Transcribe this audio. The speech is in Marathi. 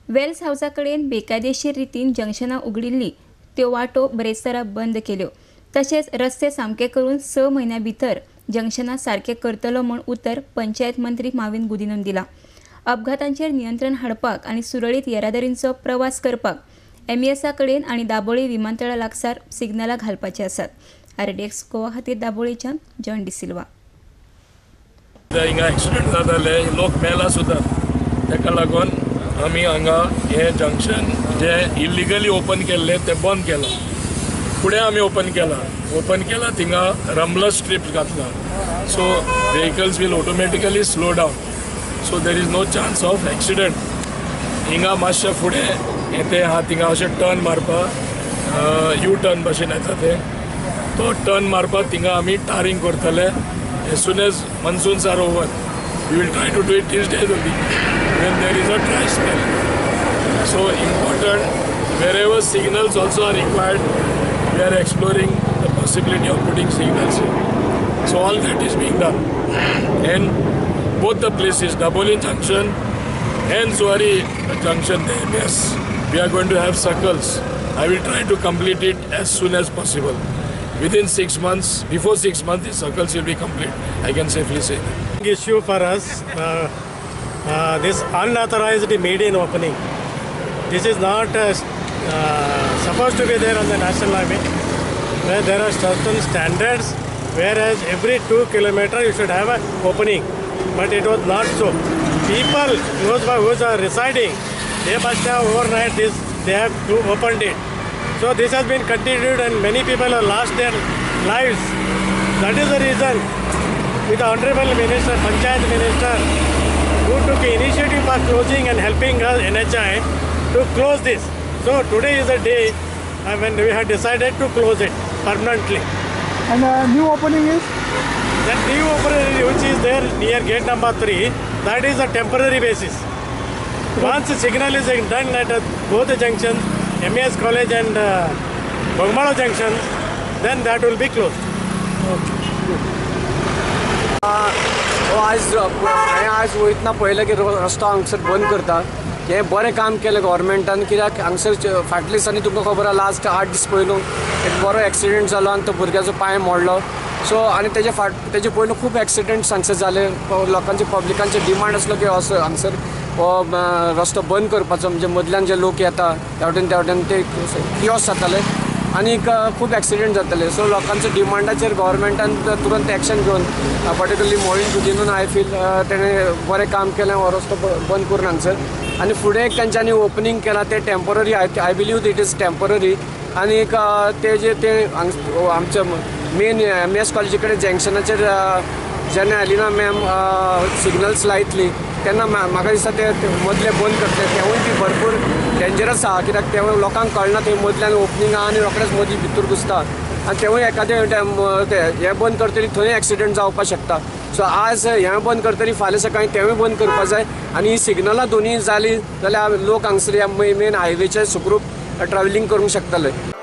वेल्स हाऊसा कडेन बेकायदेशीर रितीन जंक्शनां उगडिल्ली त्यो वाटो बरेचसरा बंद केल्यो। तशेंच रस्ते सामके करून 6 म्हयन्यां भितर जंक्शनां सारके करतलो म्हूण उतर पंचायत मंत्री माविन गुदिन्हन दिला। अपघातांचेर नियंत्रण हाडपाक आनी सुरळीत येरादारींचो प्रवास करपाक MESA कडेन आनी दाबोळी विमानतळा लागसार सिग्नलां घालपाची आसात। RDX गोवा खातीर दाबोळीच्यान जॉन डिसिल्वा। हिंगा एक्सिडेंट जाताले, लोक मेला सुद्दां, ताका लागून आमी हांगा हे जंक्शन जे इल्लिगली ओपन केल्ले ते बंद केला। फुडें आमी ओपन केला थिंगा रम्बलर स्ट्रिप्स घातला, so vehicles will automatically slow down, so there is no chance of accident. हिंगा मातशे फुडें येते आहा थिंगा अशें टर्न मारपाक यू टर्न भशेन येता ते, तो टर्न मारपाक थिंगा आमी टारिंग करतले as soon as monsoons are over. We will try to do it these days only when there is a dry spell. So important, wherever signals also are required, we are exploring the possibility of putting signals here. So all that is being done. And both the places, Daboli Junction and Zuari Junction there, yes, we are going to have circles. I will try to complete it as soon as possible. Within 6 months, before 6 months, the circles will be complete. I can safely say that. Issue for us, this unauthorized median opening. This is not supposed to be there on the national highway, where there are certain standards, whereas every 2 kilometers you should have an opening. But it was not so. People, those who are residing, they must have overnight this, they have opened it. So this has been continued and many people have lost their lives. That is the reason with the Honorable Minister, Panchayat Minister, who took initiative for closing and helping us NHI to close this. So today is the day when we have decided to close it permanently. And new opening is? That new opening which is there near gate number 3, that is a temporary basis. Once the signal is done at both the junctions, MES College and Bogmalo Junction, then that will be closed. आज वयतना पळयलें की रस्तो हांगसर बंद करता। हें बरें काम केलें गव्हर्मेंटान, कित्याक हांगसर फाटल्या दिसांनी तुमकां खबर आहा लास्ट 8 दीस पयलू एक बरो एक्सिडेंट जालो आनी तो भुरग्याचो पांय मोडलो। सो आनी तेजे पयलू खूब एक्सिडेंट्स हांगसर जाले। लोकांचे पब्लिकांचे डिमांड आसलो की असो हांगसर हो रस्तो बंद करपाचो, म्हणजे मदल्यान जे लोक येता तेवटेन ते किओस जाताले आनी खूब एक्सिडेंट जाताले। सो लोकांच्या डिमांडाचेर गव्हर्मेंटान तुरंत एक्शन घेवन पर्टिक्युलरली मोहीन गुदिन्हन आय फील तेणें बरें काम केलें हो रस्तो बंद करून हांगसर। आनी फुडें एक तेंच्यांनी ओपनिंग केलां तें temporary, I believe it is temporary. आनी ते आमच्या मेन MES कॉलेजी कडेन जंक्शनाचेर जेन्ना एलिना मॅम सिग्नल्स लायतली तेन्ना म्हाका दिसता ते मदले बंद करतले। तेवूय बी भरपूर डेंजरस आहा, कित्याक ते लोकांक कळना थंय मदल्यान ओपनिंग आहा आनी रोखडेच मदीं भितर घुसता आनी तेवूय एखादें हें बंद करतली थंय एक्सिडेंट जावपाक शकता। सो आज हें बंद करतली फाल्यां सकाळीं तेवूय बंद करपाक जाय आनी ही सिग्नलां दोनूय जाली जाल्यार लोक हांगसर ह्या मेन हायवेचेर सुखरूप ट्रॅव्हलिंग करूंक शकतले।